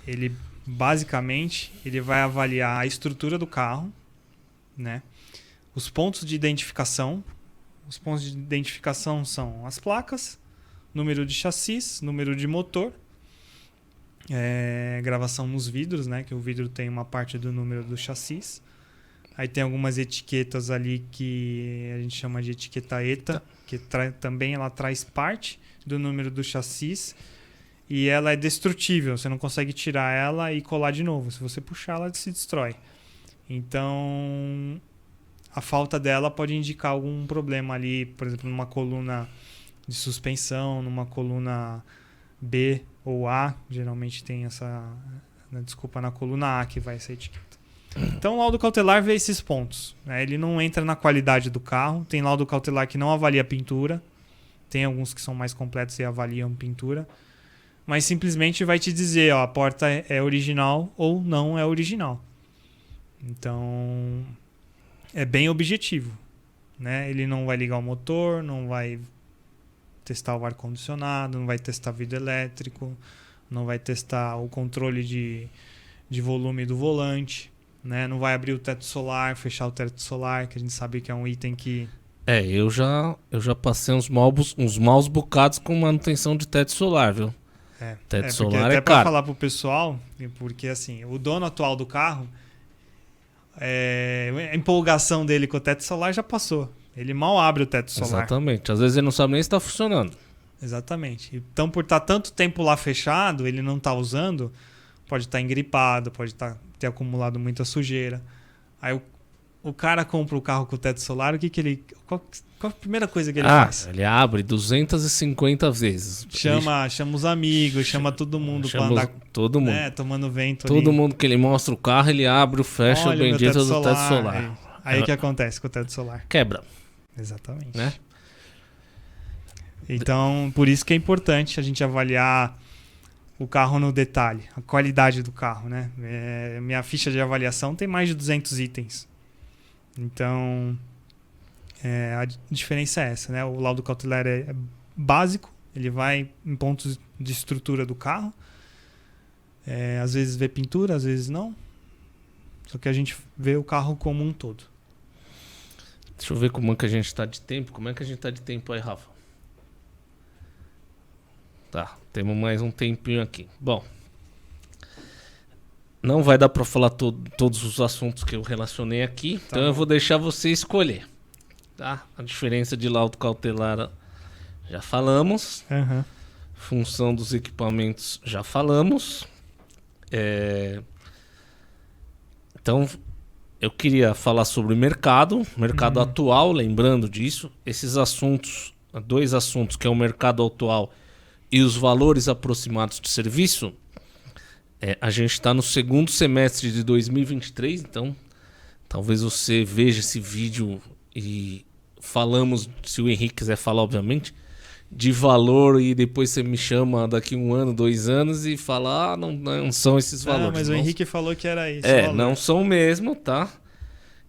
ele basicamente ele vai avaliar a estrutura do carro, né? Os pontos de identificação. Os pontos de identificação são as placas, número de chassi, número de motor, gravação nos vidros, né? Que o vidro tem uma parte do número do chassi. Aí tem algumas etiquetas ali que a gente chama de etiqueta ETA, que também ela traz parte do número do chassi e ela é destrutível. Você não consegue tirar ela e colar de novo. Se você puxar, ela se destrói. Então, a falta dela pode indicar algum problema ali, por exemplo, numa coluna de suspensão, numa coluna B ou A. Geralmente tem na coluna A que vai essa etiqueta. Então, o laudo cautelar vê esses pontos, né? Ele não entra na qualidade do carro. Tem laudo cautelar que não avalia pintura. Tem alguns que são mais completos e avaliam pintura. Mas simplesmente vai te dizer, ó, a porta é original ou não é original. Então, é bem objetivo, né? Ele não vai ligar o motor, não vai testar o ar-condicionado, não vai testar vidro elétrico, não vai testar o controle de volume do volante. Né? Não vai abrir o teto solar, fechar o teto solar, que a gente sabe que é um item que... Eu já passei uns maus bocados com manutenção de teto solar, viu? Teto solar até é para caro. falar pro pessoal, porque assim, o dono atual do carro, a empolgação dele com o teto solar já passou. Ele mal abre o teto solar. Exatamente. Às vezes ele não sabe nem se está funcionando. Exatamente. Então, por estar tanto tempo lá fechado, ele não tá usando, pode estar engripado, pode ter acumulado muita sujeira. Aí o cara compra o carro com o teto solar, o que que ele... Qual a primeira coisa que ele faz? Ele abre 250 vezes. Chama os amigos, chama todo mundo pra andar, todo mundo. né, tomando vento Todo ali. mundo que ele mostra o carro, ele abre, fecha o Olha, meu bendito teto do teto solar. Aí o que acontece com o teto solar? Quebra, Exatamente. né? Então, por isso que é importante a gente avaliar o carro no detalhe, a qualidade do carro, né? Minha ficha de avaliação tem mais de 200 itens. Então, a diferença é essa, né? O laudo cautelar é básico, ele vai em pontos de estrutura do carro. Às vezes vê pintura, às vezes não. Só que a gente vê o carro como um todo. Deixa eu ver como é que a gente tá de tempo. Como é que a gente tá de tempo aí, Rafa? Tá, temos mais um tempinho aqui. Bom, não vai dar para falar todos os assuntos que eu relacionei aqui, então eu vou deixar você escolher. Tá? A diferença de laudo cautelar já falamos. Uhum. Função dos equipamentos já falamos. Então, eu queria falar sobre o mercado atual, lembrando disso. Esses assuntos, 2 assuntos, que é o mercado atual e os valores aproximados de serviço. A gente está no segundo semestre de 2023, então talvez você veja esse vídeo e falamos, se o Henrique quiser falar, obviamente, de valor, e depois você me chama daqui 1 ano, 2 anos e fala, não são esses valores. Mas não, o Henrique falou que era isso. não são mesmo, tá?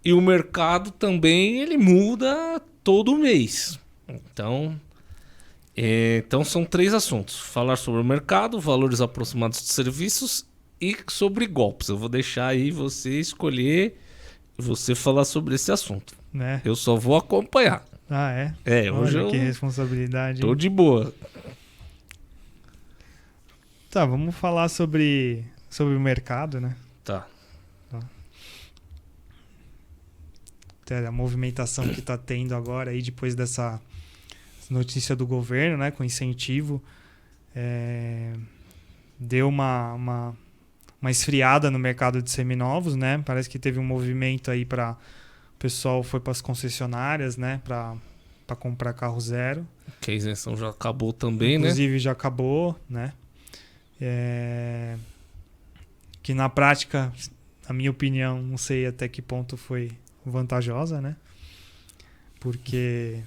E o mercado também, ele muda todo mês. Então são 3 assuntos. Falar sobre o mercado, valores aproximados de serviços e sobre golpes. Eu vou deixar aí você escolher e você falar sobre esse assunto. Né? Eu só vou acompanhar. Ah, é? Hoje Olha, que responsabilidade. Tô de boa. Tá, vamos falar sobre o mercado, né? Tá. A movimentação que tá tendo agora aí depois dessa notícia do governo, né, com incentivo, deu uma esfriada no mercado de seminovos, né? Parece que teve um movimento aí para o pessoal foi para as concessionárias, né, para comprar carro zero. Que a isenção já acabou também, Inclusive já acabou, né? Que na prática, na minha opinião, não sei até que ponto foi vantajosa, né? Porque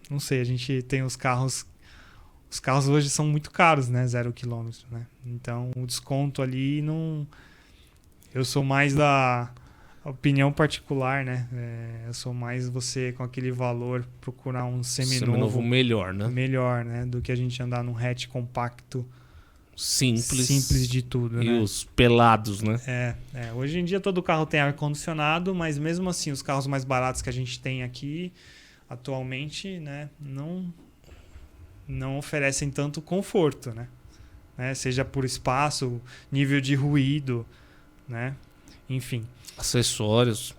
não sei, a gente tem os carros hoje são muito caros, né? 0 km, né? Então o desconto ali não... Eu sou mais da opinião particular, né? Eu sou mais você com aquele valor procurar um seminovo melhor, né? Melhor, né? Do que a gente andar num hatch compacto simples de tudo, e né? os pelados, né? Hoje em dia todo carro tem ar-condicionado, mas mesmo assim os carros mais baratos que a gente tem aqui atualmente, né, não oferecem tanto conforto, né? Seja por espaço, nível de ruído, né? Enfim. Acessórios.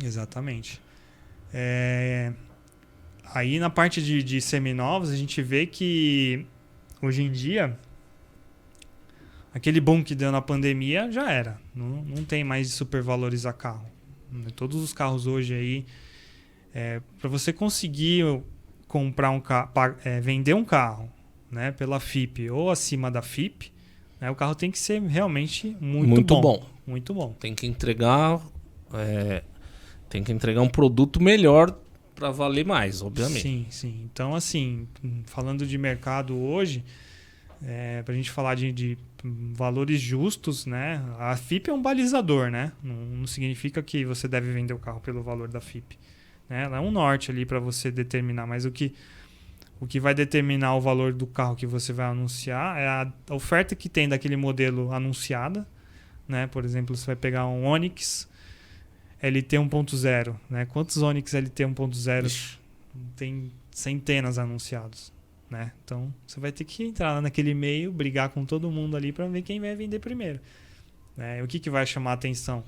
Exatamente. Aí na parte de seminovos a gente vê que hoje em dia aquele boom que deu na pandemia já era. Não tem mais de supervalorizar carro. Todos os carros hoje aí, para você conseguir comprar um carro, vender um carro, né, pela FIP ou acima da FIP, né, o carro tem que ser realmente muito bom. Muito bom. Tem que entregar um produto melhor para valer mais, obviamente. Sim. Então, assim, falando de mercado hoje, para a gente falar de valores justos, né? A FIP é um balizador, né? Não significa que você deve vender o carro pelo valor da FIP, né? Ela é um norte ali para você determinar, mas o que vai determinar o valor do carro que você vai anunciar é a oferta que tem daquele modelo anunciada, né? Por exemplo, você vai pegar um Onix LT 1.0, né? Quantos Onix LT 1.0 tem centenas anunciados, né? Então você vai ter que entrar naquele meio, brigar com todo mundo ali para ver quem vai vender primeiro, né? E o que vai chamar a atenção?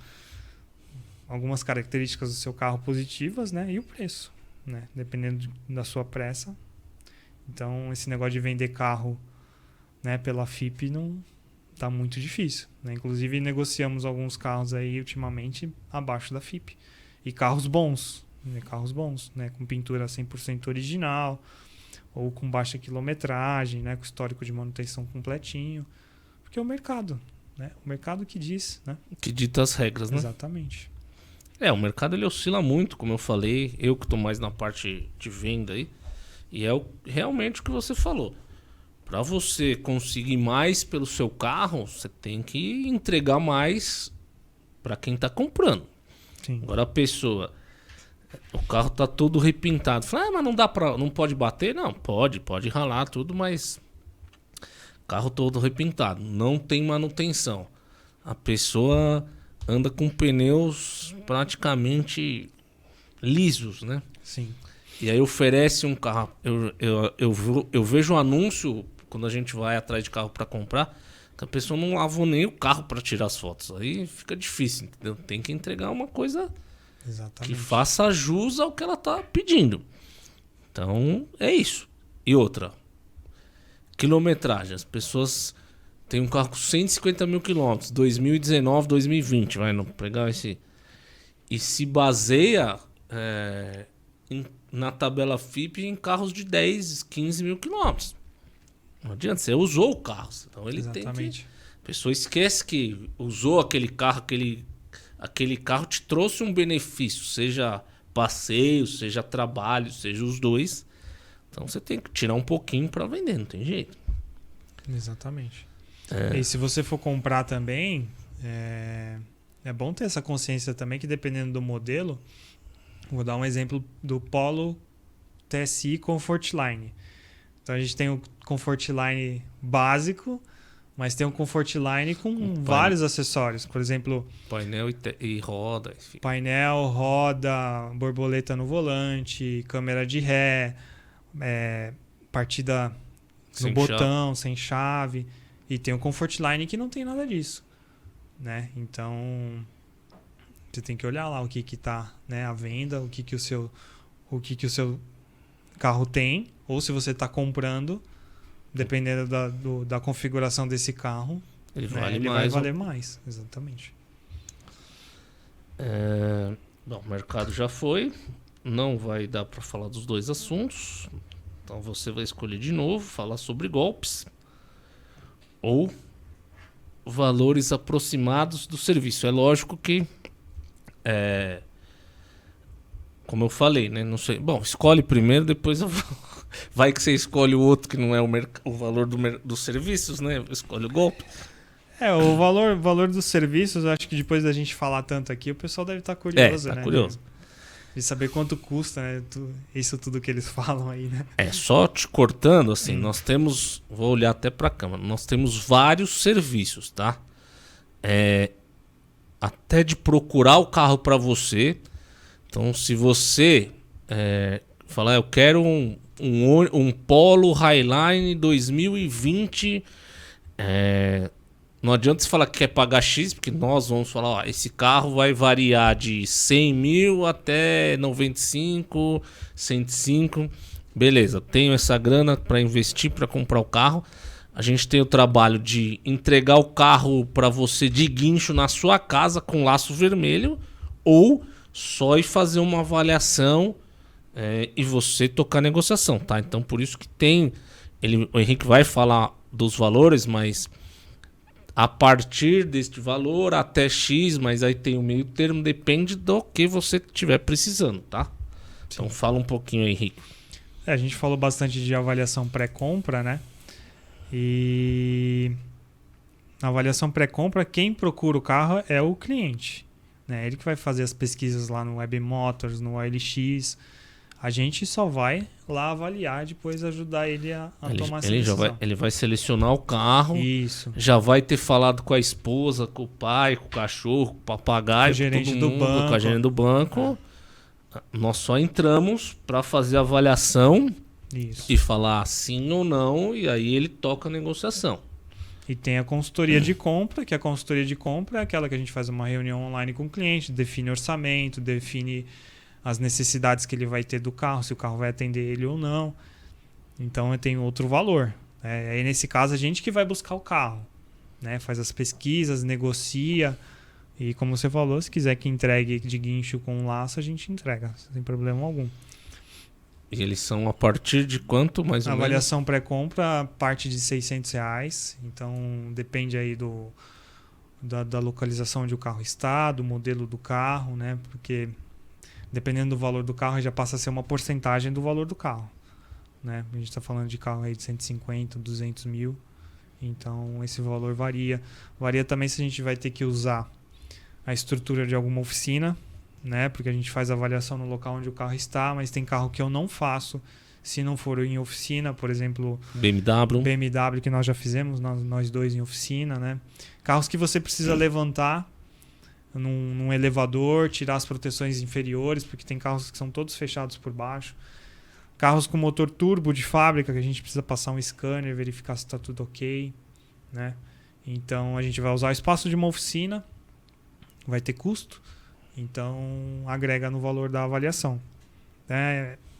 Algumas características do seu carro positivas, né? E o preço, né? Dependendo da sua pressa. Então esse negócio de vender carro, né, pela FIP não tá muito difícil, né? Inclusive negociamos alguns carros aí ultimamente abaixo da FIP. E carros bons, né? Com pintura 100% original ou com baixa quilometragem, né? Com histórico de manutenção completinho. Porque é o mercado, né? O mercado que diz, né? Que dita as regras, né? Exatamente. O mercado ele oscila muito, como eu falei. Eu que estou mais na parte de venda aí. E é realmente o que você falou. Para você conseguir mais pelo seu carro, você tem que entregar mais para quem está comprando. Sim. Agora a pessoa, o carro tá todo repintado. Fala, mas não pode bater? Não, pode ralar tudo, mas carro todo repintado, não tem manutenção. A pessoa anda com pneus praticamente lisos, né? Sim. E aí oferece um carro. Eu vejo um anúncio quando a gente vai atrás de carro para comprar, que a pessoa não lavou nem o carro para tirar as fotos. Aí fica difícil, entendeu? Tem que entregar uma coisa Exatamente. que faça jus ao que ela tá pedindo. Então, é isso. E outra, quilometragem. As pessoas têm um carro com 150 mil quilômetros, 2019, 2020, vai não pegar esse... E se baseia na tabela FIP em carros de 10, 15 mil quilômetros. Não adianta, você usou o carro. Então ele Exatamente. tem que... A pessoa esquece que usou aquele carro, aquele carro te trouxe um benefício, seja passeio, seja trabalho, seja os dois. Então você tem que tirar um pouquinho para vender, não tem jeito. Exatamente. E se você for comprar também, é bom ter essa consciência também que dependendo do modelo, vou dar um exemplo do Polo TSI Comfortline. Então a gente tem o Comfortline básico, mas tem um Comfortline com vários acessórios. Por exemplo, painel e roda. Enfim. Painel, roda, borboleta no volante, câmera de ré, partida no Sem botão, sem chave. E tem o Comfortline que não tem nada disso, né? Então você tem que olhar lá o que está, né, à venda, o que o seu carro tem, ou se você está comprando, dependendo da configuração desse carro, ele vai valer mais. Exatamente. Bom, o mercado já foi. Não vai dar para falar dos dois assuntos. Então você vai escolher de novo, falar sobre golpes ou valores aproximados do serviço. É lógico que como eu falei, né? Não sei. Bom, escolhe primeiro, depois vai que você escolhe o outro que não é o valor dos serviços, né? Escolhe o golpe. O valor dos serviços, eu acho que depois da gente falar tanto aqui, o pessoal deve estar curioso, tá né? curioso. De saber quanto custa, né? Isso tudo que eles falam aí, né? Só te cortando, assim, nós temos... Vou olhar até pra câmera. Nós temos vários serviços, tá? Até de procurar o carro para você. Então, se você falar, eu quero um Polo Highline 2020, não adianta você falar que quer pagar X, porque nós vamos falar, esse carro vai variar de 100 mil até 95, 105. Beleza, tenho essa grana para investir, para comprar o carro. A gente tem o trabalho de entregar o carro para você de guincho na sua casa com laço vermelho, ou só ir fazer uma avaliação e você tocar a negociação, tá? Então por isso que o Henrique vai falar dos valores, mas a partir deste valor até X, mas aí tem o meio termo, depende do que você estiver precisando, tá? Sim. Então fala um pouquinho, Henrique. A gente falou bastante de avaliação pré-compra, né? E na avaliação pré-compra, quem procura o carro é o cliente, né? Ele que vai fazer as pesquisas lá no Web Motors, no OLX. A gente só vai lá avaliar e depois ajudar ele a tomar essa decisão. Ele vai selecionar o carro. Isso. Já vai ter falado com a esposa, com o pai, com o cachorro, com o papagaio, com o gerente todo do mundo, banco. Com a gerente do banco. Nós só entramos para fazer a avaliação Isso. e falar sim ou não, e aí ele toca a negociação. E tem a consultoria de compra, que a consultoria de compra é aquela que a gente faz uma reunião online com o cliente, define orçamento, define as necessidades que ele vai ter do carro, se o carro vai atender ele ou não. Então tem outro valor. Aí nesse caso a gente que vai buscar o carro, né? Faz as pesquisas, negocia e como você falou, se quiser que entregue de guincho com laço, a gente entrega, sem problema algum. E eles são a partir de quanto, mais ou A menos? avaliação pré-compra parte de R$600, então depende aí da localização onde o carro está, do modelo do carro, né? Porque dependendo do valor do carro já passa a ser uma porcentagem do valor do carro, né? A gente está falando de carro aí de 150, 200 mil, então esse valor varia. Varia também se a gente vai ter que usar a estrutura de alguma oficina, né? Porque a gente faz a avaliação no local onde o carro está, mas tem carro que eu não faço se não for em oficina, por exemplo, BMW que nós já fizemos, nós dois em oficina, né? Carros que você precisa levantar num elevador, tirar as proteções inferiores, porque tem carros que são todos fechados por baixo. Carros com motor turbo de fábrica, que a gente precisa passar um scanner, verificar se está tudo ok, né? Então a gente vai usar o espaço de uma oficina, vai ter custo, então agrega no valor da avaliação.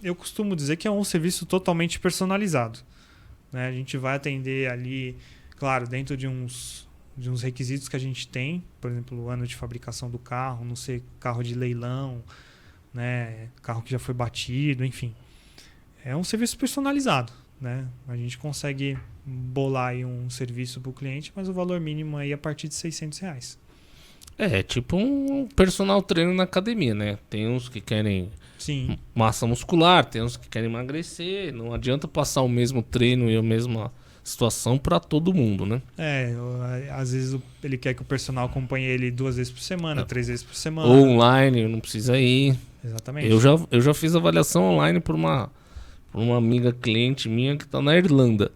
Eu costumo dizer que é um serviço totalmente personalizado, né? A gente vai atender ali, claro, dentro de uns requisitos que a gente tem, por exemplo, o ano de fabricação do carro, não ser carro de leilão, né? Carro que já foi batido, enfim. É um serviço personalizado, né? A gente consegue bolar aí um serviço para o cliente, mas o valor mínimo aí é a partir de R$600. É tipo um personal trainer na academia, né? Tem uns que querem Sim. massa muscular, tem uns que querem emagrecer. Não adianta passar o mesmo treino e a mesma situação para todo mundo, né? Às vezes ele quer que o personal acompanhe ele 2 vezes por semana, 3 vezes por semana. Ou online, não precisa ir. Exatamente. Eu já fiz avaliação online por uma amiga cliente minha que tá na Irlanda.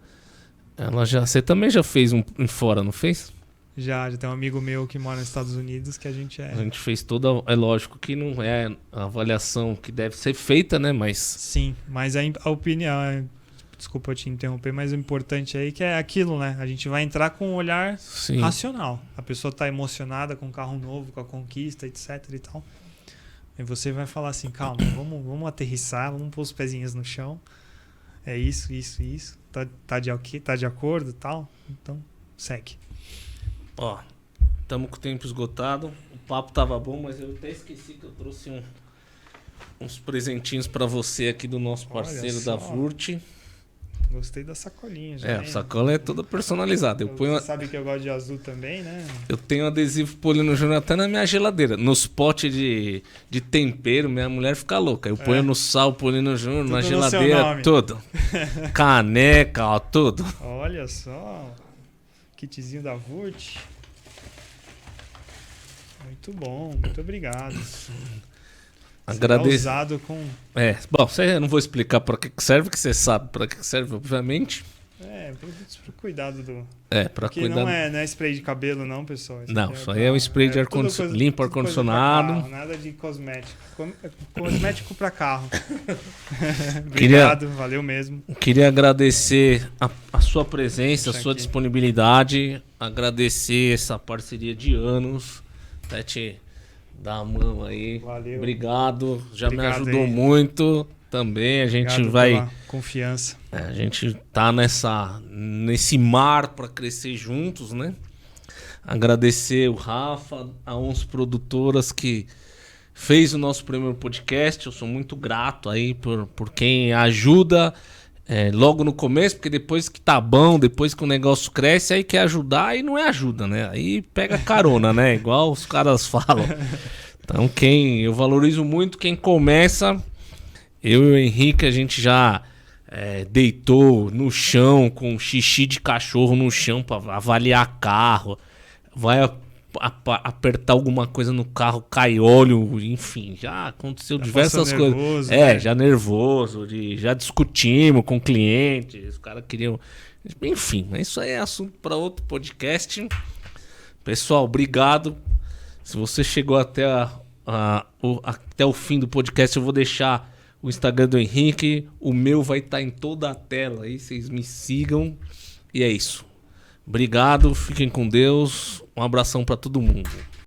Você também já fez um fora, não fez? Já tem um amigo meu que mora nos Estados Unidos que a gente A gente fez toda... É lógico que não é a avaliação que deve ser feita, né? Mas... Sim, mas a opinião... Desculpa eu te interromper, mas o importante aí que é aquilo, né? A gente vai entrar com um olhar racional. A pessoa tá emocionada com o carro novo, com a conquista, etc e tal. E você vai falar assim, calma, vamos aterrissar, vamos pôr os pezinhos no chão. É isso. Tá de acordo e tal? Então, segue. Ó, estamos com o tempo esgotado. O papo tava bom, mas eu até esqueci que eu trouxe uns presentinhos para você aqui do nosso parceiro da Vurt. Gostei da sacolinha. Já, a sacola é toda personalizada. Você sabe que eu gosto de azul também, né? Eu tenho adesivo Polino Júnior até na minha geladeira. Nos potes de tempero, minha mulher fica louca. Eu ponho no sal Polino Júnior, na geladeira, tudo. Caneca, ó, tudo. Olha só. Kitzinho da Vurt. Muito bom, muito obrigado. Agradeço. Usado com... Bom, eu não vou explicar para que serve, que você sabe para que serve, obviamente. Pro cuidado do... para cuidar. Não é spray de cabelo não, pessoal. Isso aí é um spray de ar-condicionado. Limpa ar-condicionado. Nada de cosmético. Cosmético para carro. Obrigado, valeu mesmo. Queria agradecer a sua presença, a sua disponibilidade. Agradecer essa parceria de anos. Até te dar a mão aí. Valeu. Obrigado. Obrigado me ajudou aí. Muito. Também a gente Obrigado vai... pela confiança. A gente tá nesse mar para crescer juntos, né? Agradecer o Rafa, a 11 Produtoras que fez o nosso primeiro podcast. Eu sou muito grato aí por quem ajuda logo no começo, porque depois que tá bom, depois que o negócio cresce, aí quer ajudar e não é ajuda, né? Aí pega carona, né? Igual os caras falam. Então eu valorizo muito quem começa. Eu e o Henrique, a gente já deitou no chão com xixi de cachorro no chão para avaliar carro. Vai apertar alguma coisa no carro, cai óleo, enfim. Já aconteceu diversas coisas. Nervoso, né? Já nervoso, já discutimos com clientes. Os caras queriam... Enfim, isso aí é assunto para outro podcast. Pessoal, obrigado. Se você chegou até o fim do podcast, eu vou deixar o Instagram do Henrique, o meu vai estar em toda a tela aí, vocês me sigam. E é isso. Obrigado, fiquem com Deus. Um abração para todo mundo.